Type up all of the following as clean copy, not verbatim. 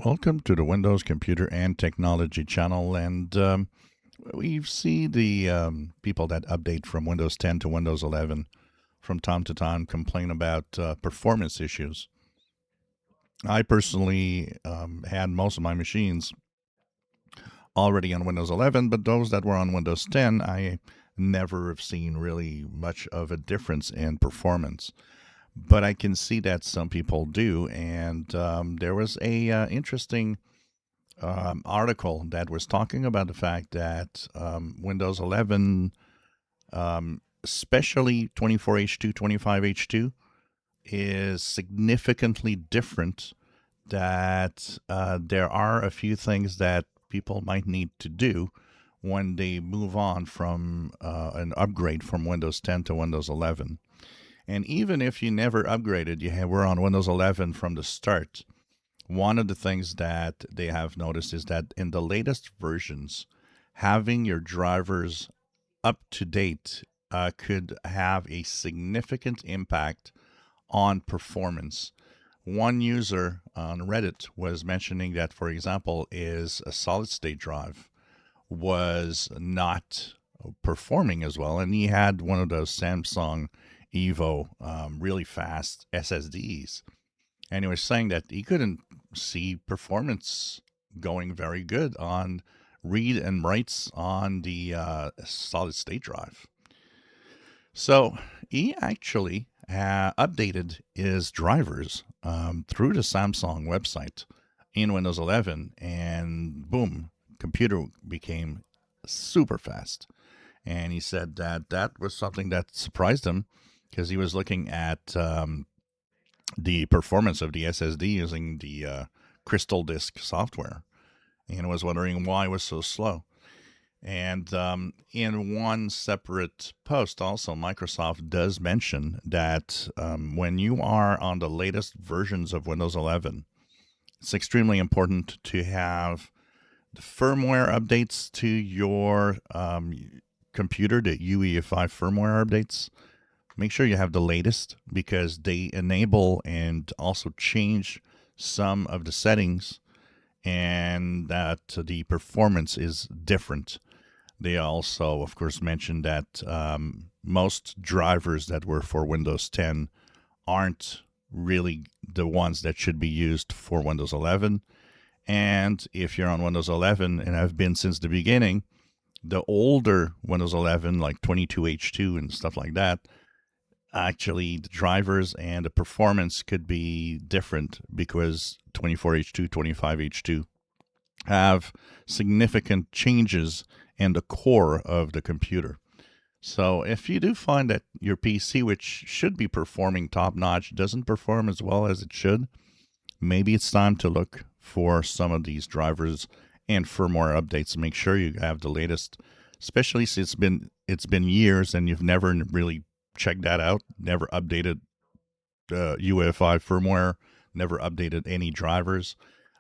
Welcome to the Windows Computer and Technology channel. And we see the people that update from Windows 10 to Windows 11 from time to time complain about performance issues. I personally had most of my machines already on Windows 11, but those that were on Windows 10, I never have seen really much of a difference in performance. But I can see that some people do, and there was a interesting article that was talking about the fact that Windows 11, especially 24H2, 25H2, is significantly different. That there are a few things that people might need to do when they move on from an upgrade from Windows 10 to Windows 11. And even if you never upgraded, were on Windows 11 from the start, one of the things that they have noticed is that in the latest versions, having your drivers up to date could have a significant impact on performance. One user on Reddit was mentioning that, for example, is a solid state drive was not performing as well, and he had one of those Samsung Evo really fast SSDs, and he was saying that he couldn't see performance going very good on read and writes on the solid state drive. So he actually updated his drivers through the Samsung website in Windows 11, and boom, computer became super fast. And he said that that was something that surprised him because he was looking at the performance of the SSD using the Crystal Disk software and was wondering why it was so slow. And in one separate post, also, Microsoft does mention that when you are on the latest versions of Windows 11, it's extremely important to have the firmware updates to your computer, the UEFI firmware updates. Make sure you have the latest because they enable and also change some of the settings, and that the performance is different. They also, of course, mentioned that most drivers that were for Windows 10 aren't really the ones that should be used for Windows 11. And if you're on Windows 11, and I've been since the beginning, the older Windows 11, like 22H2 and stuff like that, actually the drivers and the performance could be different because 24H2, 25H2 have significant changes in the core of the computer. So if you do find that your PC, which should be performing top notch, doesn't perform as well as it should, maybe it's time to look for some of these drivers and firmware updates. Make sure you have the latest, especially since it's been years and you've never really checked that out, never updated UEFI firmware, never updated any drivers.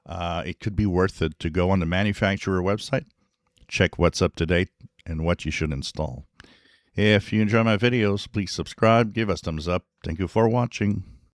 It could be worth it to go on the manufacturer website, check what's up to date and what you should install. If you enjoy my videos, please subscribe, give us thumbs up. Thank you for watching.